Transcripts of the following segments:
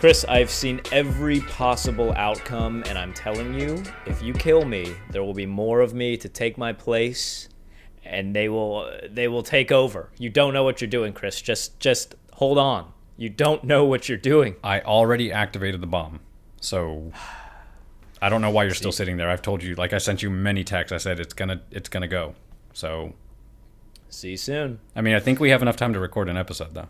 Chris, I've seen every possible outcome, and I'm telling you, if you kill me, there will be more of me to take my place, and they will take over. You don't know what you're doing, Chris. Just hold on. You don't know what you're doing. I already activated the bomb, so I don't know why you're still sitting there. I've told you, like I sent you many texts. I said it's gonna go. So see you soon. I mean, I think we have enough time to record an episode, though.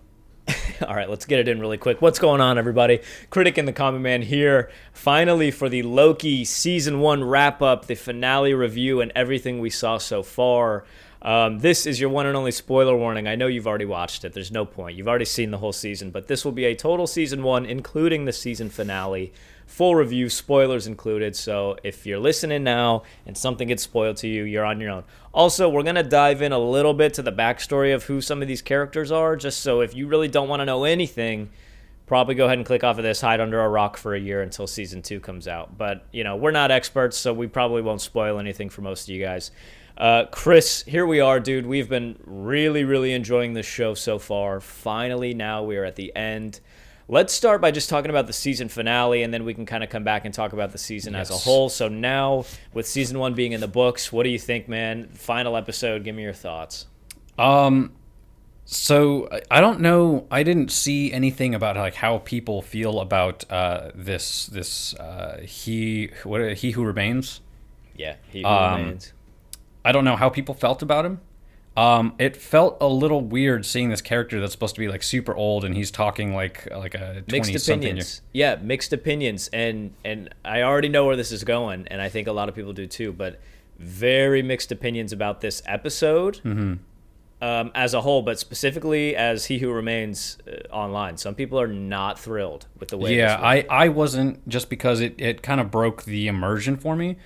All right, let's get it in really quick. What's going on, everybody? Critic and the Common Man here, finally for the Loki Season 1 wrap-up, the finale review, and everything we saw so far. This is your one and only spoiler warning. I know you've already watched it. There's no point. You've already seen the whole season, but this will be a total Season 1, including the season finale. Full review, spoilers included, so if you're listening now and something gets spoiled to you, you're on your own. Also, we're going to dive in a little bit to the backstory of who some of these characters are, just so if you really don't want to know anything, probably go ahead and click off of this, hide under a rock for a year until Season 2 comes out. But, you know, we're not experts, so we probably won't spoil anything for most of you guys. Chris, here we are, dude. We've been really, really enjoying this show so far. Finally, now we are at the end. Let's start by just talking about the season finale, and then we can kind of come back and talk about the season as a whole. So now, with Season 1 being in the books, what do you think, man? Final episode, give me your thoughts. So I don't know. I didn't see anything about like how people feel about he who remains. Yeah, he who remains. I don't know how people felt about him. It felt a little weird seeing this character that's supposed to be like super old and he's talking like a 20-something. Mixed opinions. Yeah, mixed opinions. And I already know where this is going, and I think a lot of people do too, but very mixed opinions about this episode as a whole, but specifically as He Who Remains online. Some people are not thrilled with the way this went. I wasn't, just because it kind of broke the immersion for me.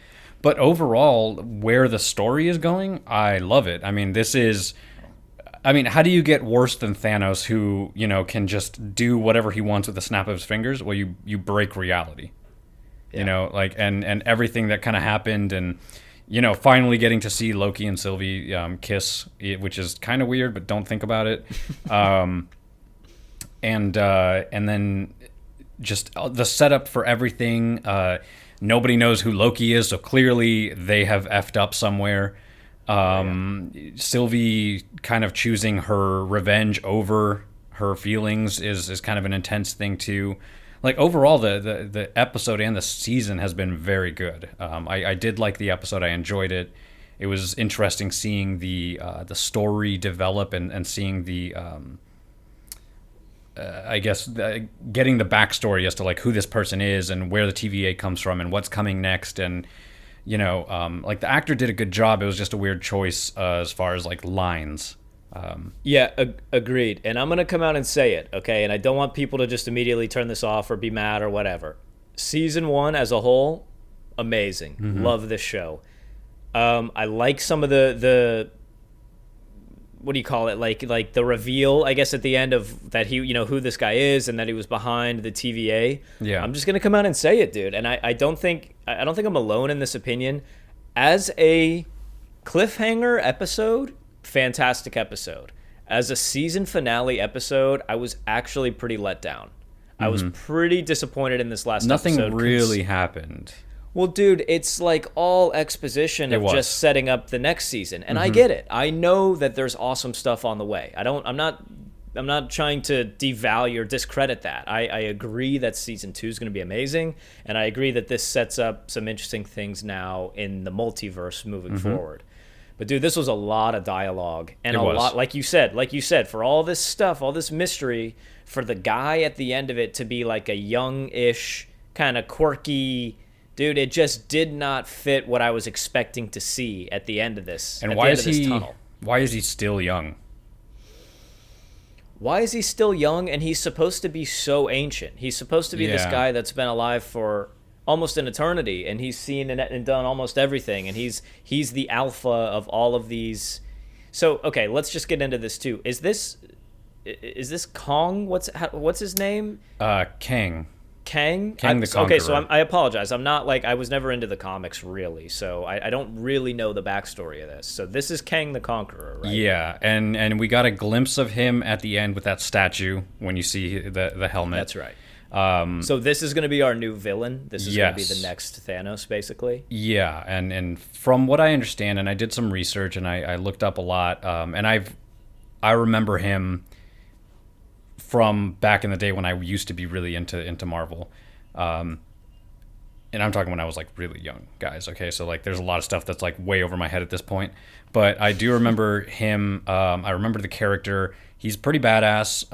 But overall, where the story is going, I love it. I mean, how do you get worse than Thanos, who, you know, can just do whatever he wants with the snap of his fingers? Well, you break reality. Yeah. You know, like, and everything that kind of happened, and, you know, finally getting to see Loki and Sylvie kiss, which is kind of weird, but don't think about it. And then just the setup for everything. Nobody knows who Loki is, so clearly they have effed up somewhere. Sylvie kind of choosing her revenge over her feelings is kind of an intense thing too. Like, overall, the episode and the season has been very good. I did like the episode. I enjoyed it. It was interesting seeing the story develop and seeing the getting the backstory as to like who this person is and where the TVA comes from and what's coming next. And, you know, like, the actor did a good job. It was just a weird choice as far as like lines. Agreed. And I'm going to come out and say it, okay? And I don't want people to just immediately turn this off or be mad or whatever. Season 1 as a whole, amazing. Love this show. I like some of the what do you call it? Like the reveal, I guess, at the end of that, he, you know, who this guy is and that he was behind the TVA. Yeah. I'm just going to come out and say it, dude. And I don't think I'm alone in this opinion. As a cliffhanger episode, fantastic episode. As a season finale episode, I was actually pretty let down. I was pretty disappointed in this last episode. Nothing really happened. Well, dude, it's like all exposition of just setting up the next season, and I get it. I know that there's awesome stuff on the way. I'm not trying to devalue or discredit that. I agree that Season 2 is going to be amazing, and I agree that this sets up some interesting things now in the multiverse moving forward. But dude, this was a lot of dialogue and lot, like you said, for all this stuff, all this mystery, for the guy at the end of it to be like a young-ish, kind of quirky. Dude, it just did not fit what I was expecting to see at the end of this. And why is he still young? Why is he still young? And he's supposed to be so ancient. He's supposed to be this guy that's been alive for almost an eternity, and he's seen and done almost everything, and he's the alpha of all of these. So, okay, let's just get into this too. Is this Kong? What's his name? Kang. Kang the Conqueror. Okay, so I apologize. I'm not like, I was never into the comics really, so I don't really know the backstory of this. So this is Kang the Conqueror, right? Yeah, and we got a glimpse of him at the end with that statue when you see the helmet. That's right. So this is going to be our new villain. This is going to be Yes. the next Thanos, basically. Yeah, and from what I understand, and I did some research and I looked up a lot, and I remember him from back in the day when I used to be really into Marvel. And I'm talking when I was like really young, guys. Okay, so like there's a lot of stuff that's like way over my head at this point, but I do remember him. I remember the character. He's pretty badass.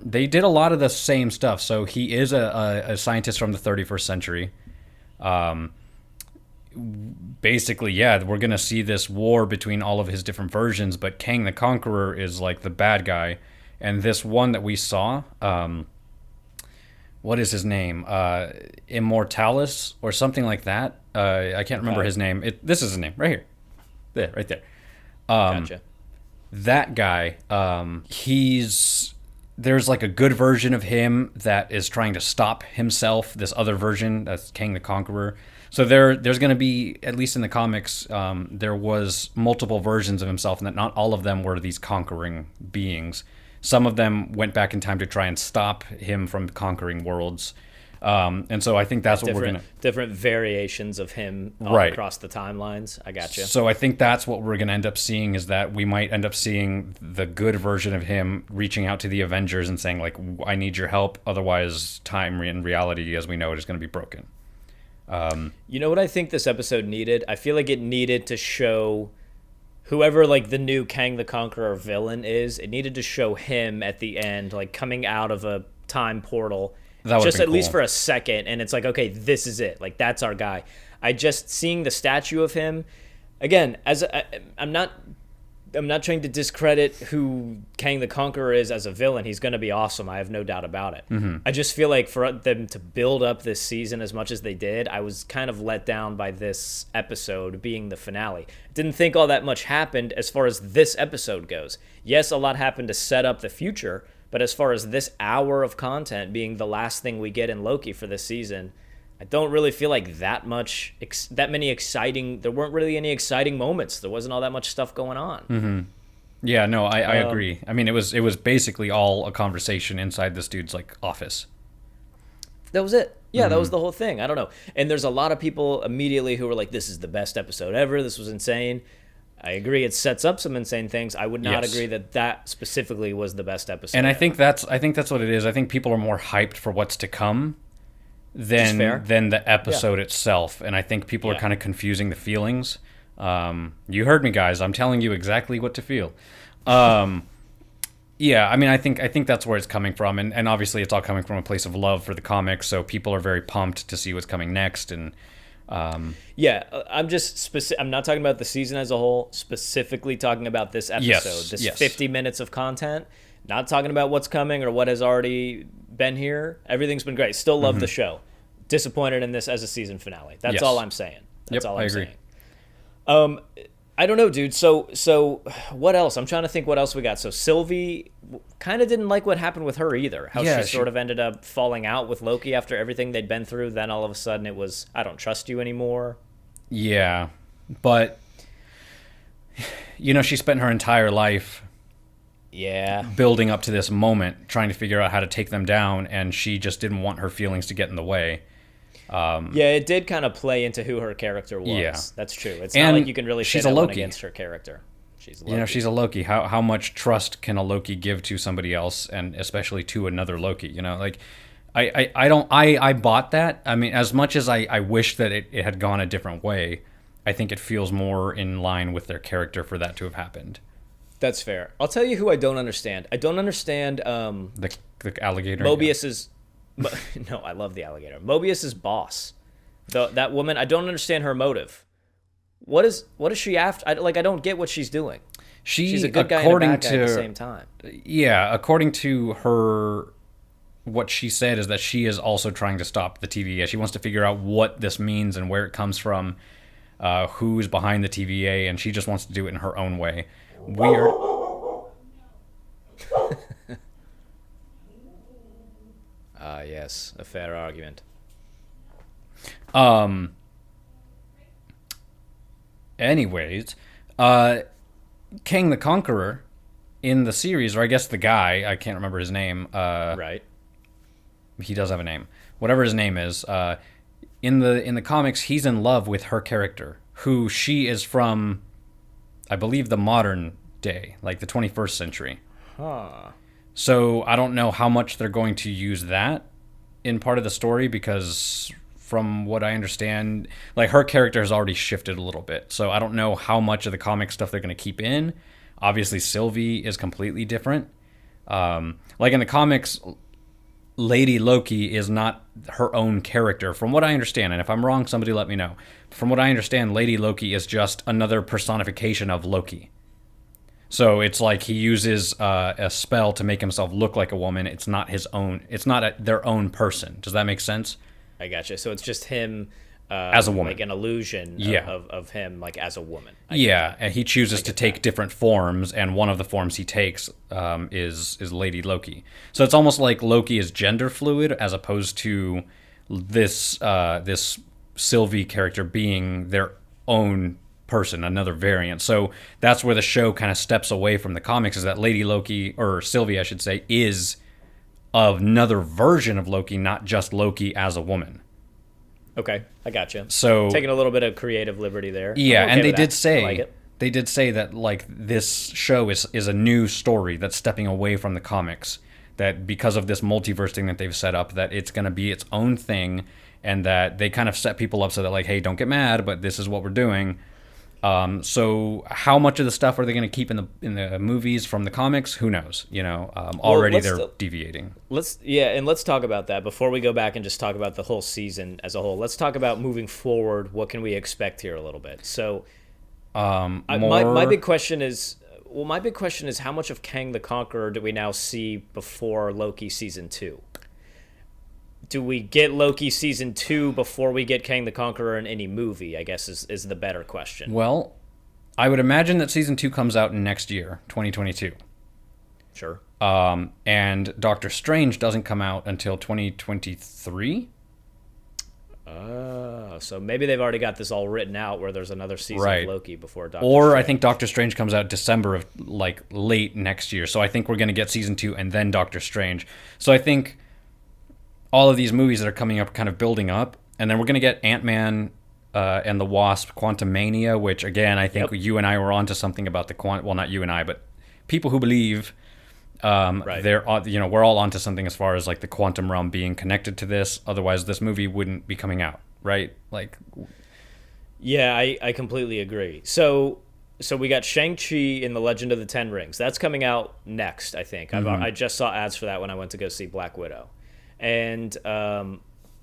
They did a lot of the same stuff. So he is a scientist from the 31st century. Basically, yeah, we're gonna see this war between all of his different versions, but Kang the Conqueror is like the bad guy, and this one that we saw. What is his name? Immortalis or something like that. I can't remember his name. This is his name right here. There, right there. Gotcha. That guy, there's like a good version of him that is trying to stop himself. This other version, that's Kang the Conqueror. So there's going to be, at least in the comics, there was multiple versions of himself, and that not all of them were these conquering beings. Some of them went back in time to try and stop him from conquering worlds. And so I think that's what we're going to... Different variations of him all Right. across the timelines. I got you. So I think that's what we're going to end up seeing, is that we might end up seeing the good version of him reaching out to the Avengers and saying, like, I need your help. Otherwise, time and reality as we know it is going to be broken. You know what I think this episode needed? I feel like it needed to show whoever like the new Kang the Conqueror villain is. It needed to show him at the end, like coming out of a time portal, That would've just been at least cool. for a second. And it's like, okay, this is it. Like that's our guy. I just seeing the statue of him again. I'm not trying to discredit who Kang the Conqueror is as a villain. He's going to be awesome. I have no doubt about it. Mm-hmm. I just feel like for them to build up this season as much as they did, I was kind of let down by this episode being the finale. Didn't think all that much happened as far as this episode goes. Yes, a lot happened to set up the future, but as far as this hour of content being the last thing we get in Loki for this season, I don't really feel like that many exciting. There weren't really any exciting moments. There wasn't all that much stuff going on. Mm-hmm. Yeah, no, I agree. I mean, it was basically all a conversation inside this dude's like office. That was it. Yeah, that was the whole thing. I don't know. And there's a lot of people immediately who were like, "This is the best episode ever. This was insane." I agree. It sets up some insane things. I would not Yes. agree that specifically was the best episode. And I ever. think that's what it is. I think people are more hyped for what's to come than the episode itself, and I think people are Yeah. kind of confusing the feelings. You heard me, guys. I'm telling you exactly what to feel. Yeah, I mean, I think that's where it's coming from, and obviously it's all coming from a place of love for the comics. So people are very pumped to see what's coming next, and Yeah, I'm not talking about the season as a whole. Specifically talking about this episode, Yes, this yes. 50 minutes of content. Not talking about what's coming or what has already been here. Everything's been great. Still love the show. Disappointed in this as a season finale. That's Yes. all I'm saying. That's Yep, all I I'm agree. saying. I don't know, dude. So what else? I'm trying to think what else we got. So Sylvie kind of didn't like what happened with her either. How Yeah, she sort of ended up falling out with Loki after everything they'd been through. Then all of a sudden it was, I don't trust you anymore. yeah, but you know, she spent her entire life Yeah. building up to this moment, trying to figure out how to take them down, and she just didn't want her feelings to get in the way. Yeah, it did kind of play into who her character was. Yeah. That's true. It's And not like you can really say she's a that one Loki. against her character. She's a Loki. You know, she's a Loki. How much trust can a Loki give to somebody else, and especially to another Loki? You know, like I bought that. I mean, as much as I wish that it had gone a different way, I think it feels more in line with their character for that to have happened. That's fair. I'll tell you who I don't understand. I don't understand The alligator. Mobius's. No, I love the alligator. Mobius's boss, that woman. I don't understand her motive. What is she after? I don't get what she's doing. She's a good guy and a bad guy at the same time. Yeah, according to her, what she said is that she is also trying to stop the TVA. She wants to figure out what this means and where it comes from, who's behind the TVA, and she just wants to do it in her own way. Weird. Ah, yes, a fair argument. Anyways, Kang the Conqueror in the series, or I guess the guy, I can't remember his name. Right. he does have a name. Whatever his name is, in the comics, he's in love with her character, who she is from, I believe, the modern day, like the 21st century. Huh. So I don't know how much they're going to use that in part of the story, because from what I understand, like, her character has already shifted a little bit. So I don't know how much of the comic stuff they're going to keep in. Obviously, Sylvie is completely different. Like in the comics, Lady Loki is not her own character, from what I understand. And if I'm wrong, somebody let me know. From what I understand, Lady Loki is just another personification of Loki. So it's like he uses a spell to make himself look like a woman. It's not his own. It's not their own person. Does that make sense? I gotcha. So it's just him as a woman, like an illusion Yeah. of him like as a woman. Yeah, and he chooses to take different forms, and one of the forms he takes is Lady Loki. So it's almost like Loki is gender fluid, as opposed to this Sylvie character being their own person, another variant. So that's where the show kind of steps away from the comics, is that Lady Loki, or Sylvie I should say, is another version of Loki, not just Loki as a woman. Okay, I gotcha. So taking a little bit of creative liberty there. Yeah, I'm okay and they with did that. I say like it. they did say that, like, this show is a new story that's stepping away from the comics, that because of this multiverse thing that they've set up, that it's going to be its own thing, and that they kind of set people up so that, like, hey, don't get mad, but this is what we're doing. So how much of the stuff are they going to keep in the movies from the comics? Who knows? Already they're deviating. Let's talk about that before we go back and just talk about the whole season as a whole. Let's talk about moving forward. What can we expect here a little bit? So, my big question is, how much of Kang the Conqueror do we now see before Loki season 2? Do we get Loki season 2 before we get Kang the Conqueror in any movie, I guess is the better question. Well, I would imagine that season 2 comes out next year, 2022. Sure. And Doctor Strange doesn't come out until 2023. So maybe they've already got this all written out where there's another season of Loki before Doctor Or Strange. I think Doctor Strange comes out December of, like, late next year. So I think we're going to get season 2 and then Doctor Strange. So I think all of these movies that are coming up kind of building up, and then we're going to get Ant-Man and the Wasp Quantumania, which, again, I think you and I were onto something about well, not you and I, but people who believe they're, we're all onto something as far as, like, the quantum realm being connected to this. Otherwise, this movie wouldn't be coming out, right? Like, yeah, I completely agree. So we got Shang-Chi in the Legend of the Ten Rings. That's coming out next, I think. I just saw ads for that when I went to go see Black Widow. And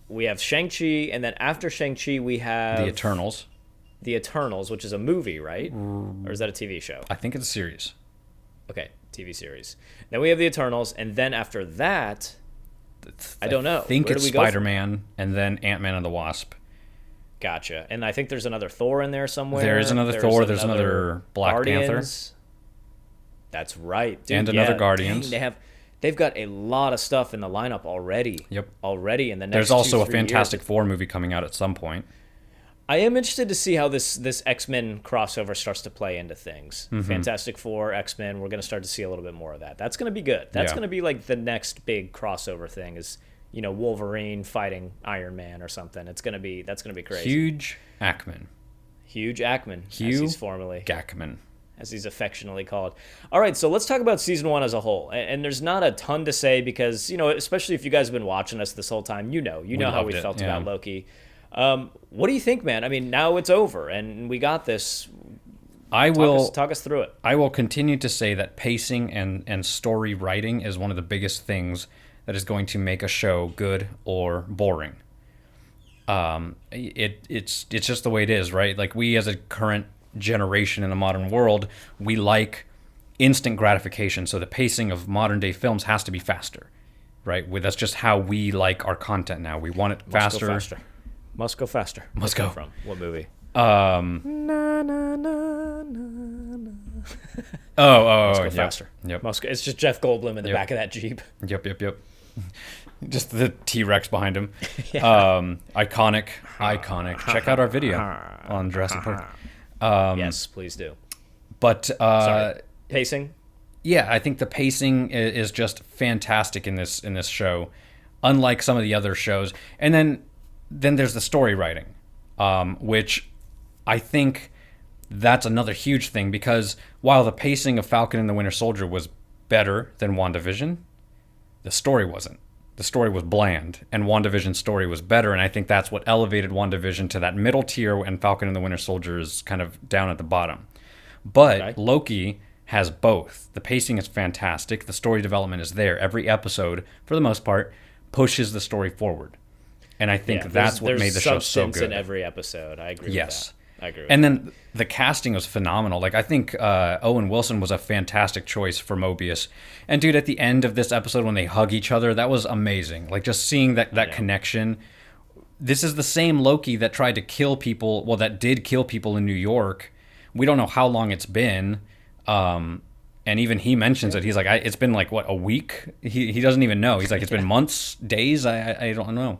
we have Shang-Chi, and then after Shang-Chi, we have The Eternals. The Eternals, which is a movie, right? Or is that a TV show? I think it's a series. Okay, TV series. Then we have The Eternals, and then after that, I don't know. I think Where it's do we go from- Spider-Man, and then Ant-Man and the Wasp. Gotcha. And I think there's another Thor in there somewhere. There is another Thor. There's another Black Panther. Guardians. That's right, dude. And another Guardians. Dang, they've got a lot of stuff in the lineup already. Yep. Already in the next There's also a 2-3 Fantastic years. Four movie coming out at some point. I am interested to see how this X-Men crossover starts to play into things. Fantastic Four, X-Men, we're going to start to see a little bit more of that. That's going to be good. That's going to be like the next big crossover thing is, Wolverine fighting Iron Man or something. That's going to be crazy. Huge Ackman. Hugh Jackman, as he's formerly. Jackman. As he's affectionately called. All right, so let's talk about season 1 as a whole. And there's not a ton to say because, especially if you guys have been watching us this whole time, you know how we felt about Loki. What do you think, man? I mean, now it's over and we got this. Talk us through it. I will continue to say that pacing and story writing is one of the biggest things that is going to make a show good or boring. It's just the way it is, right? Like, we as a current generation in the modern world, we like instant gratification. So the pacing of modern day films has to be faster, right? That's just how we like our content now. We want it faster. Must go faster. Must go. From what movie? Na, na, na, na. Must go faster. Yep. It's just Jeff Goldblum in the back of that Jeep. Yep. Just the T-Rex behind him. Iconic. Check out our video on Jurassic Park. Yes, please do. But pacing? Yeah, I think the pacing is just fantastic in this show. unlike some of the other shows. And then there's the story writing, which I think that's another huge thing, because while the pacing of Falcon and the Winter Soldier was better than WandaVision, the story wasn't. The story was bland, and WandaVision's story was better, and I think that's what elevated WandaVision to that middle tier, and Falcon and the Winter Soldier is kind of down at the bottom. But Loki has both. The pacing is fantastic. The story development is there. Every episode, for the most part, pushes the story forward. And I think that's what made the show so good. In every episode. I agree with that. I agree with and that. Then the casting was phenomenal. Like, I think Owen Wilson was a fantastic choice for Mobius. And dude, at the end of this episode when they hug each other, that was amazing. Like, just seeing that connection. This is the same Loki that tried to kill people, well, that did kill people in New York. We don't know how long it's been. And even he mentions it. He's like, it's been like, what, a week? He doesn't even know. He's like, it's been months, days, I don't know.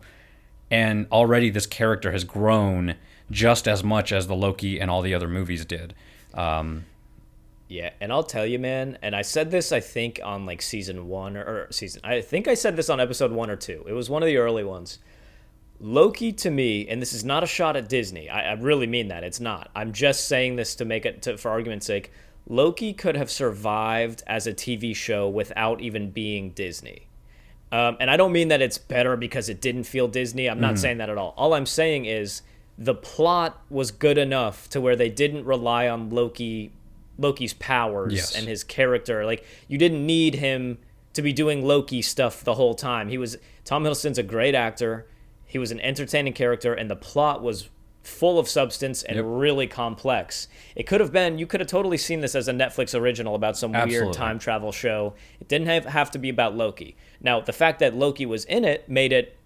And already this character has grown just as much as the Loki and all the other movies did. Yeah, and I'll tell you, man, and I said this, I think, on like season 1 or season... I think I said this on episode 1 or 2. It was one of the early ones. Loki, to me, and this is not a shot at Disney. I really mean that. It's not. I'm just saying this to make it, for argument's sake. Loki could have survived as a TV show without even being Disney. And I don't mean that it's better because it didn't feel Disney. I'm not saying that at all. All I'm saying is the plot was good enough to where they didn't rely on Loki's powers and his character. Like, you didn't need him to be doing Loki stuff the whole time. Tom Hiddleston's a great actor. He was an entertaining character, and the plot was full of substance and really complex. It could have been, you could have totally seen this as a Netflix original about some weird time travel show. It didn't have to be about Loki. Now, the fact that Loki was in it made it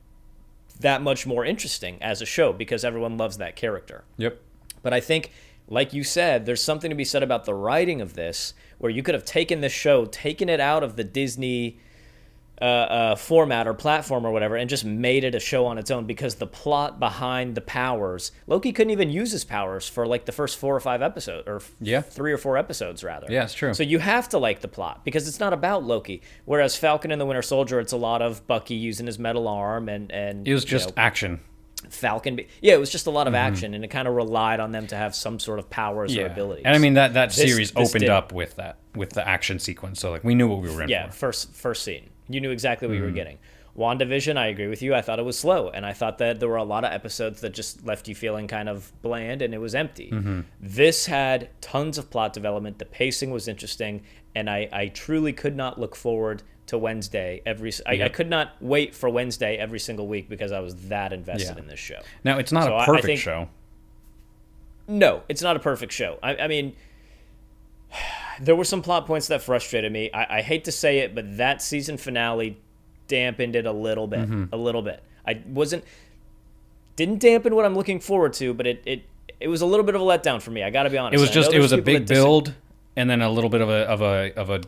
that much more interesting as a show because everyone loves that character. Yep. But I think, like you said, there's something to be said about the writing of this, where you could have taken this show, taken it out of the Disney format or platform or whatever, and just made it a show on its own, because the plot behind the powers, Loki couldn't even use his powers for like the first 4 or 5 episodes, or 3 or 4 episodes rather. Yeah, it's true. So you have to like the plot because it's not about Loki. Whereas Falcon and the Winter Soldier, it's a lot of Bucky using his metal arm and it was just action. Falcon, it was just a lot of action, and it kind of relied on them to have some sort of powers or abilities. And I mean that series opened up with the action sequence, so like we knew what we were in for. Yeah, first scene. You knew exactly what you were getting. WandaVision, I agree with you. I thought it was slow, and I thought that there were a lot of episodes that just left you feeling kind of bland, and it was empty. This had tons of plot development. The pacing was interesting, and I truly could not look forward to Wednesday. I could not wait for Wednesday every single week because I was that invested in this show. Now, it's not a perfect show. No, it's not a perfect show. I mean, there were some plot points that frustrated me. I hate to say it, but that season finale dampened it a little bit. A little bit. Didn't dampen what I'm looking forward to, but it was a little bit of a letdown for me. I got to be honest. It was a big build, and then a little bit of a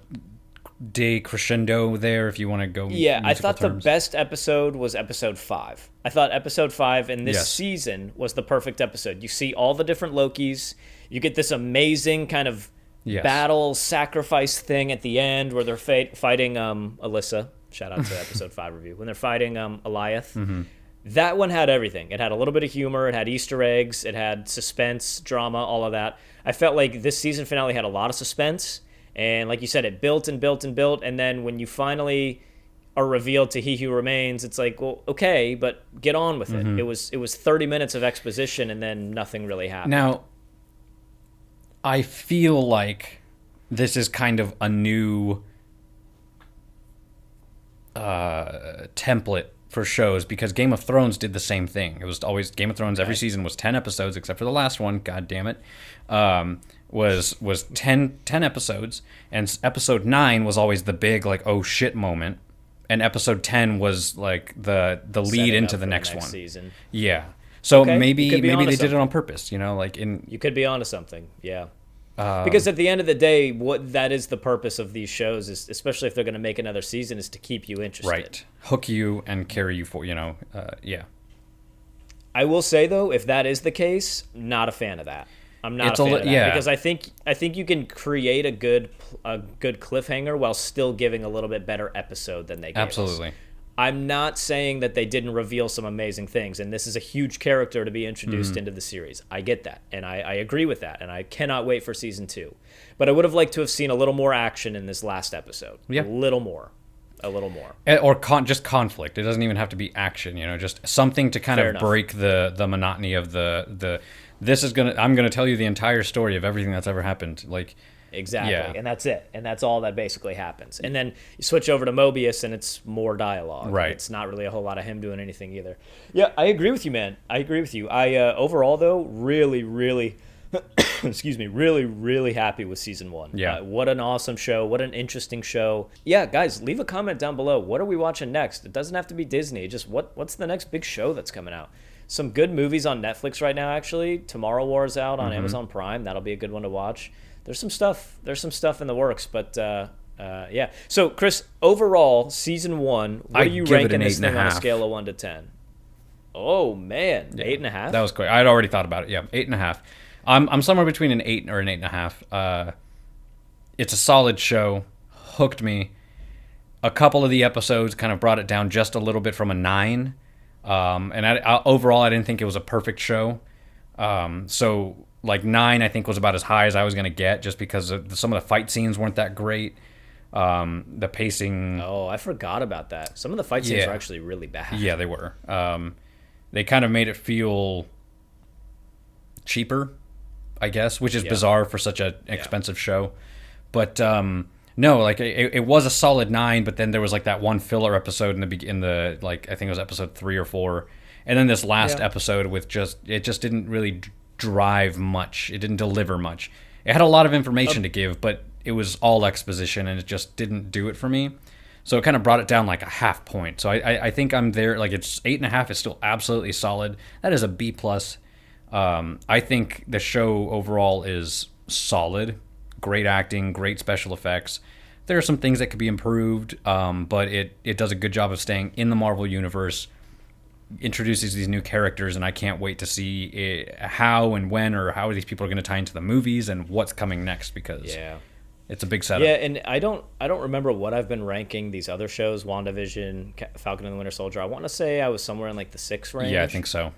decrescendo there, if you want to go. Yeah, I thought the best episode was episode 5. I thought episode 5 in this season was the perfect episode. You see all the different Lokis. You get this amazing kind of battle sacrifice thing at the end where they're fighting Alyssa. Shout out to episode 5 review. When they're fighting Eliath. That one had everything. It had a little bit of humor. It had Easter eggs. It had suspense, drama, all of that. I felt like this season finale had a lot of suspense. And like you said, it built and built and built. And then when you finally are revealed to He Who Remains, it's like, well, okay, but get on with it. It was 30 minutes of exposition, and then nothing really happened. Now, I feel like this is kind of a new template for shows, because Game of Thrones did the same thing. It was always Game of Thrones. Every season was 10 episodes, except for the last one. God damn it. Was 10 episodes, and episode 9 was always the big like oh shit moment, and episode 10 was like the lead into the next one. Season. Yeah. So maybe they did it on purpose, like you could be onto something. Yeah. Because at the end of the day, what that is the purpose of these shows, is especially if they're going to make another season, is to keep you interested. Right. Hook you and carry you for, yeah. I will say though, if that is the case, not a fan of that. I'm not a fan of that, because I think you can create a good cliffhanger while still giving a little bit better episode than they gave us. I'm not saying that they didn't reveal some amazing things, and this is a huge character to be introduced Mm-hmm. into the series. I get that, and I agree with that, and I cannot wait for season 2. But I would have liked to have seen a little more action in this last episode. Yeah. A little more. Or just conflict. It doesn't even have to be action, just something to kind Fair of enough. break the monotony of the I'm gonna tell you the entire story of everything that's ever happened. Like, Exactly, yeah. and that's it, and that's all that basically happens. And then you switch over to Mobius, and it's more dialogue. Right. It's not really a whole lot of him doing anything either. Yeah, I agree with you, man. I agree with you. I overall though, really, really, excuse me, really, really happy with season 1. Yeah. What an awesome show. What an interesting show. Yeah, guys, leave a comment down below. What are we watching next? It doesn't have to be Disney. Just what's the next big show that's coming out? Some good movies on Netflix right now, actually. Tomorrow War's out on Amazon Prime. That'll be a good one to watch. There's some stuff in the works, but yeah. So, Chris, overall, season 1, what I are you give it ranking an this thing on a 8.5. scale of 1 to 10? Oh man, 8.5. That was quick. I'd already thought about it. Yeah, 8.5. I'm somewhere between an 8 or an 8.5. It's a solid show. Hooked me. A couple of the episodes kind of brought it down just a little bit from a 9. And overall, I didn't think it was a perfect show. So like 9, I think was about as high as I was gonna get, just because some of the fight scenes weren't that great. The pacing. Oh, I forgot about that. Some of the fight scenes Yeah. are actually really bad. Yeah, they were. They kind of made it feel cheaper, I guess, which is bizarre for such an expensive show. But no, like it was a solid 9. But then there was like that one filler episode in the like I think it was episode 3 or 4, and then this last episode with it just didn't really drive much. It didn't deliver much. It had a lot of information to give, but it was all exposition, and it just didn't do it for me. So it kind of brought it down like a half point. So I think I'm there. Like, it's 8.5 is still absolutely solid. That is a B plus. I think the show overall is solid. Great acting, great special effects. There are some things that could be improved, but it does a good job of staying in the Marvel universe. Introduces these new characters, and I can't wait to see how and when or how these people are going to tie into the movies and what's coming next, because it's a big setup. Yeah, and I don't remember what I've been ranking these other shows, WandaVision, Falcon and the Winter Soldier. I want to say I was somewhere in like the 6 range. Yeah, I think so.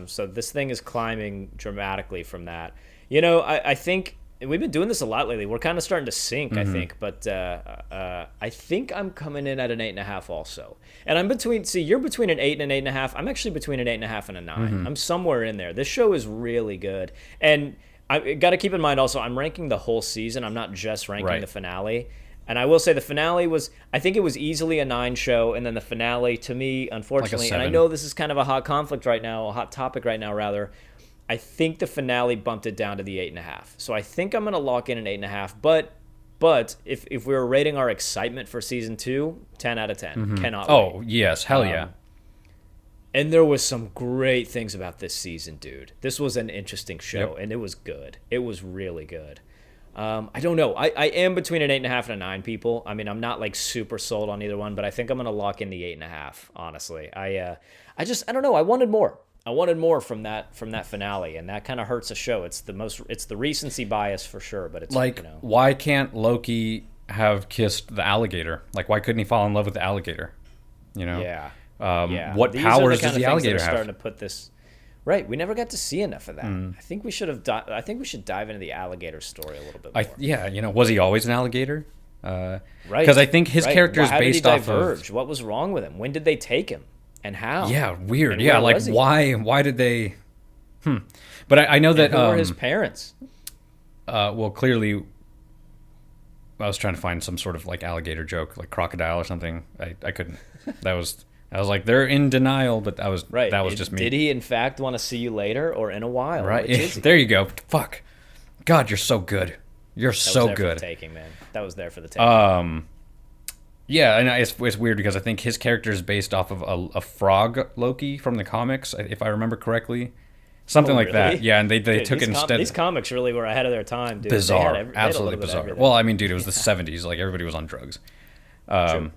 So this thing is climbing dramatically from that. You know, I think we've been doing this a lot lately. We're kind of starting to sync, I think. But I think I'm coming in at an 8.5 also. And I'm between, you're between an 8 and an 8.5. I'm actually between an 8.5 and a 9. I'm somewhere in there. This show is really good. And I got to keep in mind also, I'm ranking the whole season. I'm not just ranking the finale. And I will say the finale was, I think it was easily a 9 show. And then the finale, to me, unfortunately, Like a and I 7. know this is kind of a hot conflict right now, a hot topic right now, rather. I think the finale bumped it down to the 8.5. So I think I'm going to lock in an 8.5. But if we were rating our excitement for season 2, 10 out of 10. Cannot wait. Oh, yes. Hell yeah. And there was some great things about this season, dude. This was an interesting show, and it was good. It was really good. I don't know. I am between an 8.5 and a 9, people. I mean, I'm not like super sold on either one, but I think I'm going to lock in the 8.5, honestly. I don't know. I wanted more. I wanted more from that finale, and that kind of hurts a show. It's the recency bias for sure, but it's Like, why can't Loki have kissed the alligator? Like, why couldn't he fall in love with the alligator? You know? Yeah. What These are powers the kind does the of things that alligator are have? starting to put this right. We never got to see enough of that. I think we should have. I think we should dive into the alligator story a little bit more. Was he always an alligator? Right. Because I think his character is How did he based off diverge? of. What was wrong with him? When did they take him? And how? Yeah, weird. And Yeah, where like was he? why did they? But I know that Who were his parents? well, clearly, I was trying to find some sort of like alligator joke, like crocodile or something. I couldn't. I was like, they're in denial, but that was just me. Did he in fact want to see you later or in a while? Right. Which is he? There you go. Fuck. God, you're so good. You're That so was there good. For the taking, man. That was there for the taking. Yeah, and it's weird because I think his character is based off of a frog Loki from the comics, if I remember correctly. Something like that. Really? Yeah, and they Dude, took it instead. These comics really were ahead of their time, dude. Bizarre. They had a Absolutely little bit of bizarre. everything. Well, I mean, dude, it was the 70s. Like, everybody was on drugs. True.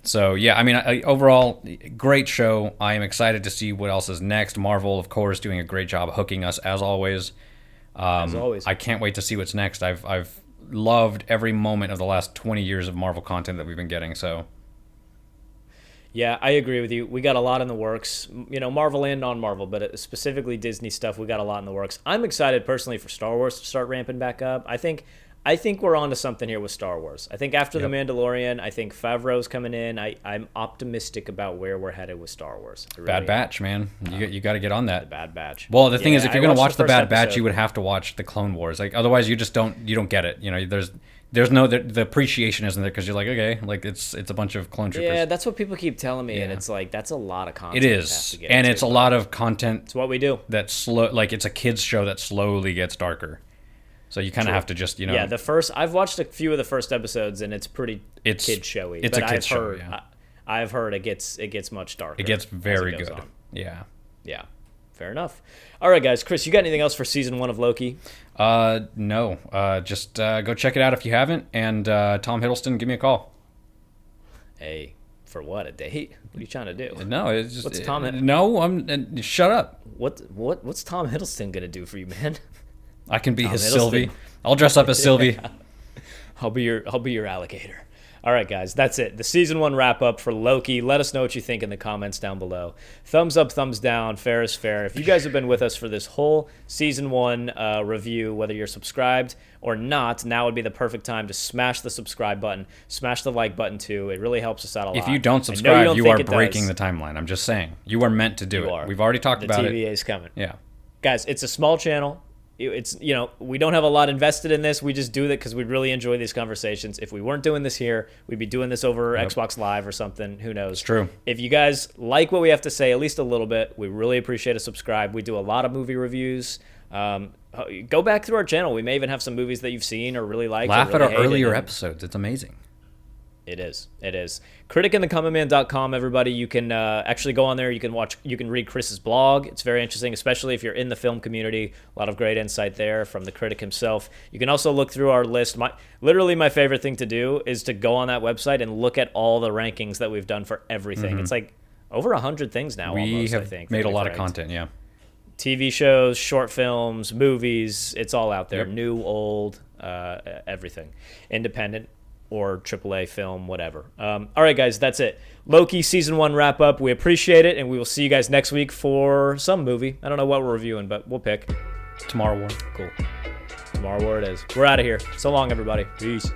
So, yeah, I mean, overall, great show. I am excited to see what else is next. Marvel, of course, doing a great job of hooking us, as always. As always. I can't wait to see what's next. I've loved every moment of the last 20 years of Marvel content that we've been getting, so... Yeah, I agree with you. We got a lot in the works, Marvel and non-Marvel, but specifically Disney stuff. We got a lot in the works. I'm excited personally for Star Wars to start ramping back up. I think we're onto something here with Star Wars. I think after The Mandalorian, I think Favreau's coming in. I'm optimistic about where we're headed with Star Wars. I really Bad am. Batch, man. You got to get on The that. Bad Batch. Well, the thing is, if you're I gonna watch watched the first Bad Batch, episode. you would have to watch the Clone Wars. Like otherwise, you don't get it. There's no the appreciation isn't there because you're like, okay, like it's a bunch of clone troopers. Yeah, that's what people keep telling me, and Yeah. it's like that's a lot of content. It to have is, to get and into, it's a but lot of content It's what we do. that like it's a kids show that slowly gets darker. So you kind of have to just Yeah, I've watched a few of the first episodes, and it's pretty kid showy. It's but a kid I've show. heard, Yeah. I've heard it gets much darker. It gets as very goes good. on. Yeah. Yeah, fair enough. All right, guys. Chris, you got anything else for season 1 of Loki? No. Just go check it out if you haven't. And Tom Hiddleston, give me a call. Hey, for what, a date? What are you trying to do? No, it's just What's Tom? No, shut up. What's Tom Hiddleston gonna do for you, man? I can be Tom his Hiddleston. Sylvie. I'll dress up as Sylvie. I'll be your alligator. All right, guys, that's it. The season 1 wrap up for Loki. Let us know what you think in the comments down below. Thumbs up, thumbs down. Fair is fair. If you guys have been with us for this whole season 1 review, whether you're subscribed or not, now would be the perfect time to smash the subscribe button, smash the like button too. It really helps us out a lot. If you don't I know subscribe, you think are it breaking does. the timeline. I'm just saying. You are meant to do You it. are. We've already talked The about TVA it. is coming. Yeah. Guys, it's a small channel. It's we don't have a lot invested in this. We just do that because we really enjoy these conversations. If we weren't doing this here, we'd be doing this over Xbox Live or something. Who knows? It's true. If you guys like what we have to say, at least a little bit, we really appreciate a subscribe. We do a lot of movie reviews. Go back through our channel. We may even have some movies that you've seen or really liked. Laugh or at really our hated, earlier and episodes. It's amazing. It is. Criticandthecommonman.com, everybody. You can actually go on there. You can read Chris's blog. It's very interesting, especially if you're in the film community. A lot of great insight there from the critic himself. You can also look through our list. Literally my favorite thing to do is to go on that website and look at all the rankings that we've done for everything. It's like over 100 things now We almost, have I think. made that a lot we've of ranked. content, yeah. TV shows, short films, movies. It's all out there. Yep. New, old, everything. Independent or AAA film, whatever. All right, guys, that's it. Loki Season 1 wrap up. We appreciate it, and we will see you guys next week for some movie. I don't know what we're reviewing, but we'll pick. Tomorrow War. Cool. Tomorrow War it is. We're out of here. So long, everybody. Peace.